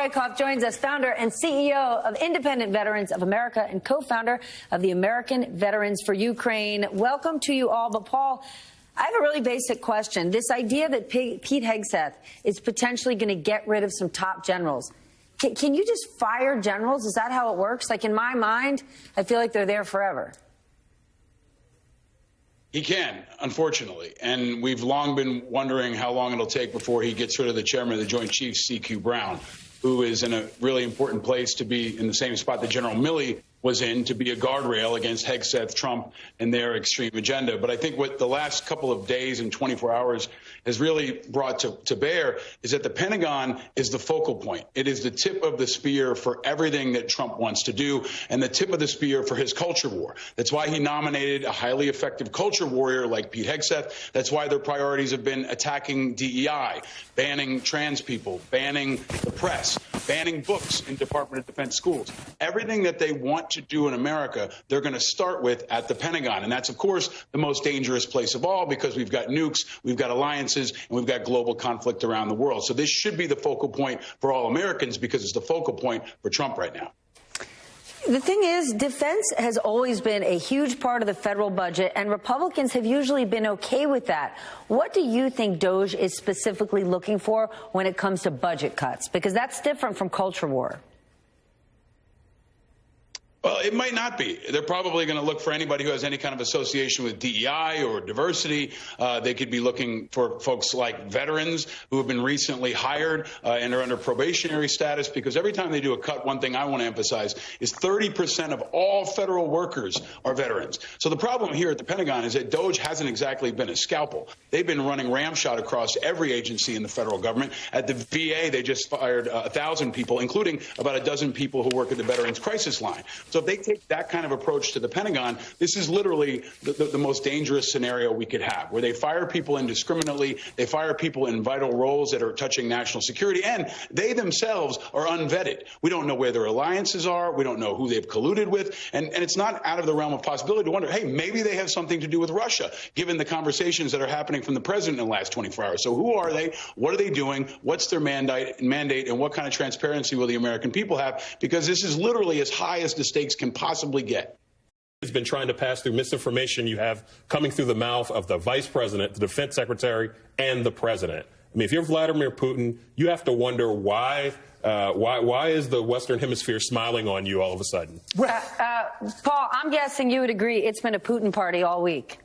Rakoff joins us, founder and CEO of Independent Veterans of America and co-founder of the American Veterans for Ukraine. Welcome to you all. But Paul, I have a really basic question. This idea that Pete Hegseth is potentially going to get rid of some top generals. Can you just fire generals? Is that how it works? Like, in my mind, I feel like they're there forever. He can, unfortunately. And we've long been wondering how long it'll take before he gets rid of the chairman of the Joint Chiefs, C.Q. Brown, who is in a really important place to be in the same spot that General Milley was in, to be a guardrail against Hegseth, Trump, and their extreme agenda. But I think what the last couple of days and 24 hours has really brought to bear is that the Pentagon is the focal point. It is the tip of the spear for everything that Trump wants to do, and the tip of the spear for his culture war. That's why he nominated a highly effective culture warrior like Pete Hegseth. That's why their priorities have been attacking DEI, banning trans people, banning the press, banning books in Department of Defense schools. Everything that they want to do in America, they're going to start with at the Pentagon. And that's, of course, the most dangerous place of all, because we've got nukes, we've got alliances, and we've got global conflict around the world. So this should be the focal point for all Americans, because it's the focal point for Trump right now. The thing is, defense has always been a huge part of the federal budget, and Republicans have usually been okay with that. What do you think Doge is specifically looking for when it comes to budget cuts? Because that's different from culture war. Well, it might not be. They're probably going to look for anybody who has any kind of association with DEI or diversity. They could be looking for folks like veterans who have been recently hired and are under probationary status, because every time they do a cut, one thing I want to emphasize is 30% of all federal workers are veterans. So the problem here at the Pentagon is that Doge hasn't exactly been a scalpel. They've been running ramshot across every agency in the federal government. At the VA, they just fired 1,000 people, including about a dozen people who work at the Veterans Crisis Line. So if they take that kind of approach to the Pentagon, this is literally the most dangerous scenario we could have, where they fire people indiscriminately, they fire people in vital roles that are touching national security, and they themselves are unvetted. We don't know where their alliances are. We don't know who they've colluded with. And it's not out of the realm of possibility to wonder, hey, maybe they have something to do with Russia, given the conversations that are happening from the president in the last 24 hours. So who are they? What are they doing? What's their mandate? And what kind of transparency will the American people have? Because this is literally as high as the stakes can possibly get. Has been trying to pass through misinformation you have coming through the mouth of the vice president, the defense secretary, and the president. I mean, if you're Vladimir Putin, you have to wonder why is the Western Hemisphere smiling on you all of a sudden? Paul, I'm guessing you would agree it's been a Putin party all week.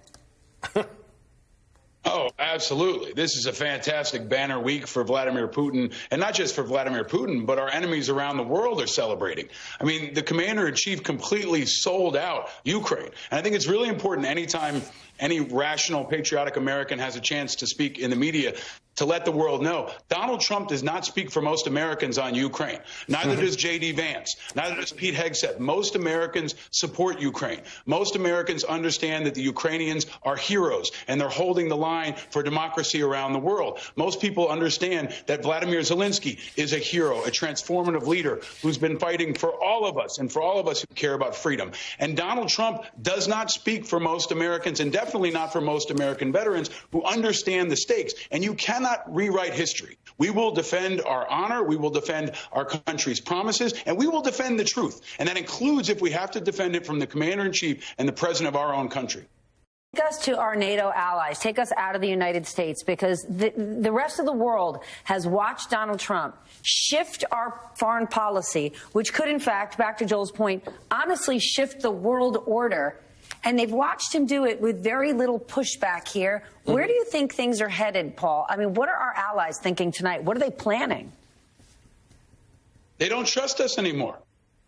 Oh, absolutely. This is a fantastic banner week for Vladimir Putin, and not just for Vladimir Putin, but our enemies around the world are celebrating. I mean, the commander-in-chief completely sold out Ukraine. And I think it's really important anytime any rational, patriotic American has a chance to speak in the media to let the world know Donald Trump does not speak for most Americans on Ukraine. Neither does J.D. Vance. Neither does Pete Hegseth. Most Americans support Ukraine. Most Americans understand that the Ukrainians are heroes and they're holding the line for democracy around the world. Most people understand that Vladimir Zelensky is a hero, a transformative leader who's been fighting for all of us and for all of us who care about freedom. And Donald Trump does not speak for most Americans, and definitely not for most American veterans who understand the stakes. And you cannot rewrite history. We will defend our honor, we will defend our country's promises, and we will defend the truth. And that includes if we have to defend it from the commander-in-chief and the president of our own country. Take us to our NATO allies. Take us out of the United States, because the rest of the world has watched Donald Trump shift our foreign policy, which could, in fact, back to Joel's point, honestly shift the world order. And they've watched him do it with very little pushback here. Where do you think things are headed, Paul? I mean, what are our allies thinking tonight? What are they planning? They don't trust us anymore.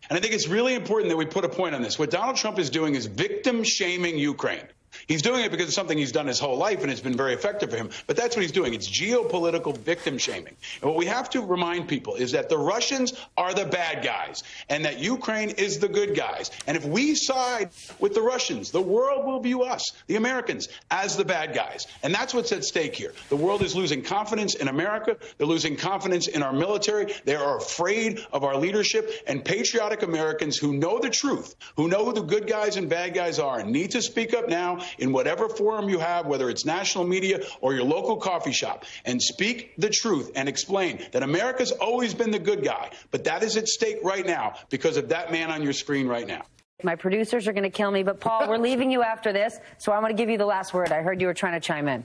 And I think it's really important that we put a point on this. What Donald Trump is doing is victim shaming Ukraine. He's doing it because it's something he's done his whole life, and it's been very effective for him. But that's what he's doing. It's geopolitical victim shaming. And what we have to remind people is that the Russians are the bad guys and that Ukraine is the good guys. And if we side with the Russians, the world will view us, the Americans, as the bad guys. And that's what's at stake here. The world is losing confidence in America. They're losing confidence in our military. They are afraid of our leadership. And patriotic Americans who know the truth, who know who the good guys and bad guys are, need to speak up now in whatever forum you have, whether it's national media or your local coffee shop, and speak the truth and explain that America's always been the good guy, but that is at stake right now because of that man on your screen right now. My producers are going to kill me, but Paul, we're leaving you after this, so I'm going to give you the last word. I heard you were trying to chime in.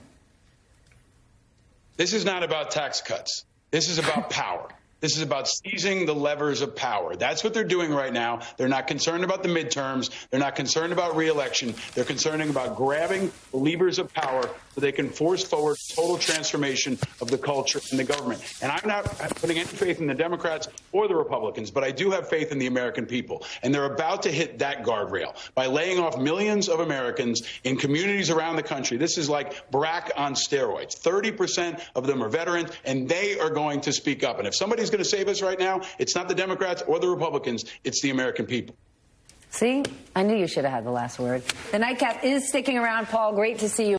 This is not about tax cuts. This is about power. This is about seizing the levers of power. That's what they're doing right now. They're not concerned about the midterms. They're not concerned about re-election. They're concerned about grabbing the levers of power so they can force forward total transformation of the culture and the government. And I'm not putting any faith in the Democrats or the Republicans, but I do have faith in the American people. And they're about to hit that guardrail by laying off millions of Americans in communities around the country. This is like BRAC on steroids. 30% of them are veterans, and they are going to speak up. And if somebody's going to save us right now, it's not the Democrats or the Republicans, it's the American people. See, I knew you should have had the last word. The Nightcap is sticking around, Paul. Great to see you.